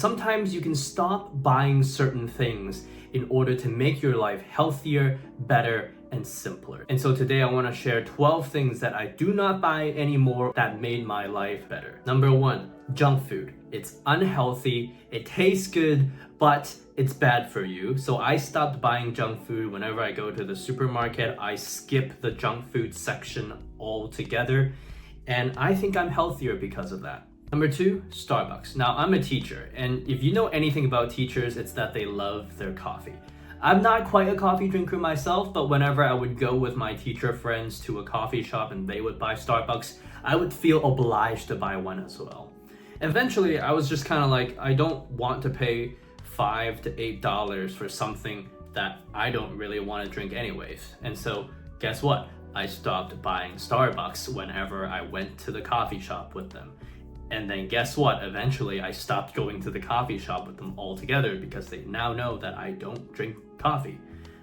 Sometimes you can stop buying certain things in order to make your life healthier, better, and simpler. And so today I want to share 12 things that I do not buy anymore that made my life better. Number 1, junk food. It's unhealthy, it tastes good, but it's bad for you. So I stopped buying junk food. Whenever I go to the supermarket, I skip the junk food section altogether. And I think I'm healthier because of that. Number 2, Starbucks. Now, I'm a teacher, and if you know anything about teachers, it's that they love their coffee. I'm not quite a coffee drinker myself, but whenever I would go with my teacher friends to a coffee shop and they would buy Starbucks, I would feel obliged to buy one as well. Eventually, I was just kind of like, I don't want to pay $5 to $8 for something that I don't really want to drink anyways. And so, guess what? I stopped buying Starbucks whenever I went to the coffee shop with them. And then guess what? Eventually, I stopped going to the coffee shop with them altogether because they now know that I don't drink coffee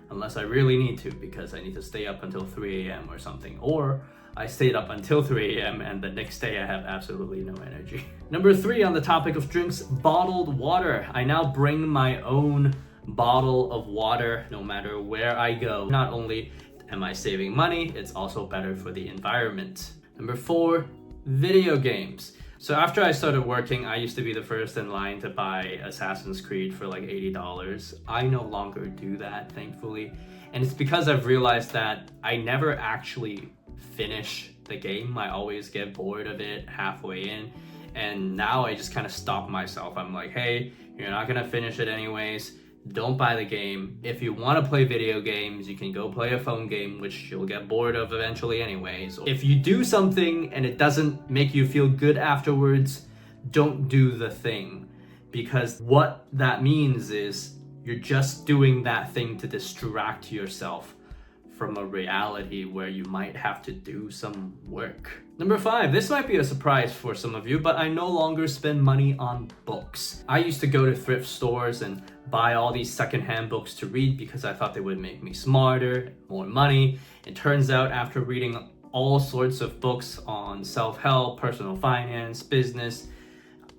unless I really need to, because I need to stay up until 3 a.m. or something. Or I stayed up until 3 a.m. and the next day I have absolutely no energy. Number 3 on the topic of drinks, bottled water. I now bring my own bottle of water no matter where I go. Not only am I saving money, it's also better for the environment. Number 4, video games. So after I started working, I used to be the first in line to buy Assassin's Creed for like $80. I no longer do that, thankfully. And it's because I've realized that I never actually finish the game. I always get bored of it halfway in. And now I just kind of stop myself. I'm like, hey, you're not gonna finish it anyways. Don't buy the game. If you want to play video games, you can go play a phone game, which you'll get bored of eventually anyways. If you do something and it doesn't make you feel good afterwards, don't do the thing. Because what that means is you're just doing that thing to distract yourself from a reality where you might have to do some work. Number 5, this might be a surprise for some of you, but I no longer spend money on books. I used to go to thrift stores and buy all these secondhand books to read because I thought they would make me smarter, more money. It turns out after reading all sorts of books on self-help, personal finance, business,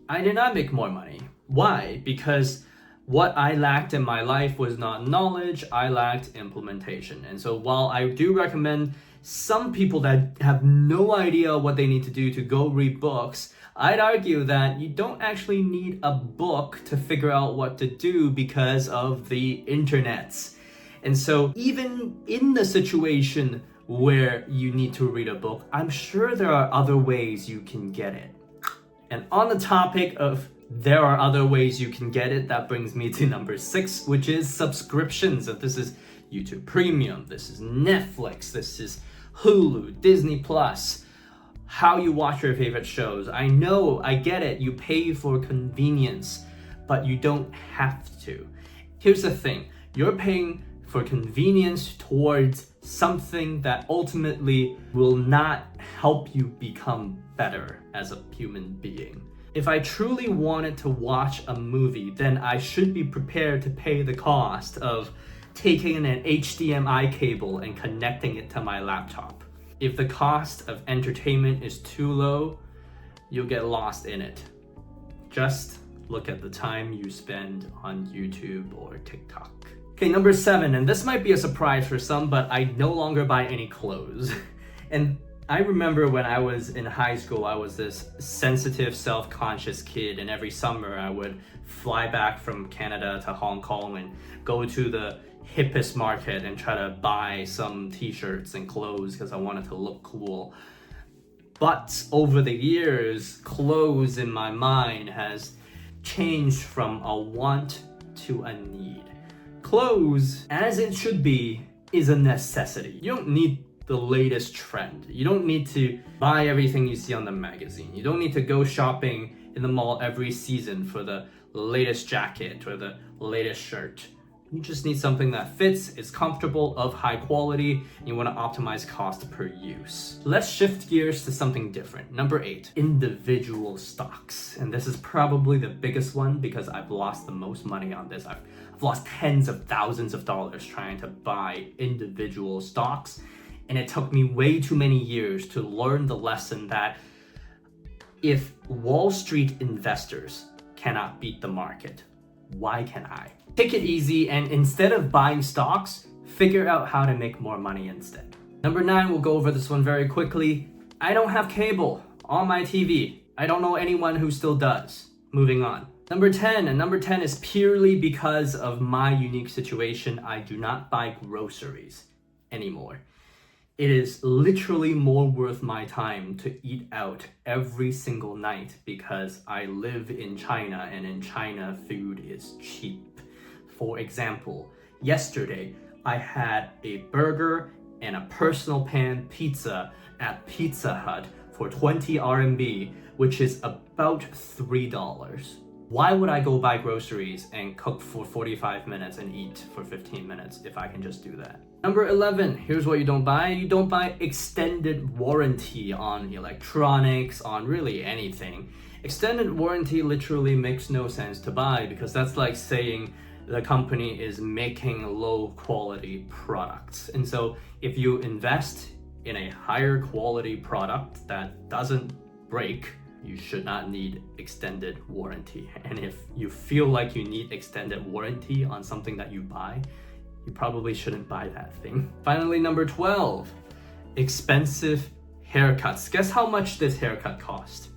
I did not make more money. Why? Because what I lacked in my life was not knowledge, I lacked implementation. And so while I do recommend some people that have no idea what they need to do to go read books, I'd argue that you don't actually need a book to figure out what to do because of the internet. And so even in the situation where you need to read a book, I'm sure there are other ways you can get it. And on the topic of there are other ways you can get it, that brings me to number 6, which is subscriptions. And this is YouTube Premium, this is Netflix, this is Hulu, Disney Plus, how you watch your favorite shows. I know, I get it, you pay for convenience, but you don't have to. Here's the thing, you're paying for convenience towards something that ultimately will not help you become better as a human being. If I truly wanted to watch a movie, then I should be prepared to pay the cost of taking an HDMI cable and connecting it to my laptop. If the cost of entertainment is too low, you'll get lost in it. Just look at the time you spend on YouTube or TikTok. Okay, number 7, and this might be a surprise for some, but I no longer buy any clothes. And I remember when I was in high school, I was this sensitive, self-conscious kid, and every summer I would fly back from Canada to Hong Kong and go to the hippest market and try to buy some t-shirts and clothes because I wanted to look cool. But over the years, clothes in my mind has changed from a want to a need. Clothes, as it should be, is a necessity. You don't need the latest trend. You don't need to buy everything you see on the magazine. You don't need to go shopping in the mall every season for the latest jacket or the latest shirt. You just need something that fits, is comfortable, of high quality, and you want to optimize cost per use. Let's shift gears to something different. Number 8, individual stocks. And this is probably the biggest one because I've lost the most money on this. I've lost tens of thousands of dollars trying to buy individual stocks. And it took me way too many years to learn the lesson that if Wall Street investors cannot beat the market. Why can I? Take it easy, and instead of buying stocks, figure out how to make more money instead. Number 9, we'll go over this one very quickly. I don't have cable on my TV. I don't know anyone who still does. Moving on. Number 10, and number 10 is purely because of my unique situation. I do not buy groceries anymore. It is literally more worth my time to eat out every single night because I live in China, and in China, food is cheap. For example, yesterday, I had a burger and a personal pan pizza at Pizza Hut for 20 RMB, which is about $3. Why would I go buy groceries and cook for 45 minutes and eat for 15 minutes if I can just do that? Number 11, here's what you don't buy. You don't buy extended warranty on electronics, on really anything. Extended warranty literally makes no sense to buy because that's like saying the company is making low quality products. And so if you invest in a higher quality product that doesn't break, you should not need extended warranty. And if you feel like you need extended warranty on something that you buy, you probably shouldn't buy that thing. Finally, number 12, expensive haircuts. Guess how much this haircut cost?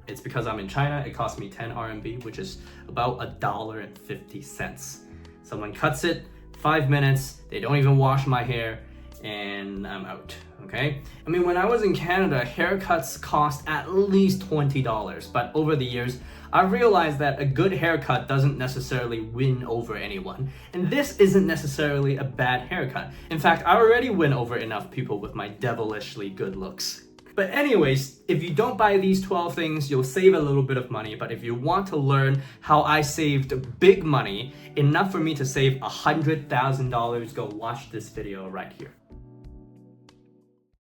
It's because I'm in China, it cost me 10 RMB, which is about $1.50. Someone cuts it, 5 minutes, they don't even wash my hair, and I'm out, okay? I mean, when I was in Canada, haircuts cost at least $20, but over the years, I've realized that a good haircut doesn't necessarily win over anyone, and this isn't necessarily a bad haircut. In fact, I already win over enough people with my devilishly good looks. But anyways, if you don't buy these 12 things, you'll save a little bit of money. But if you want to learn how I saved big money, enough for me to save $100,000, go watch this video right here.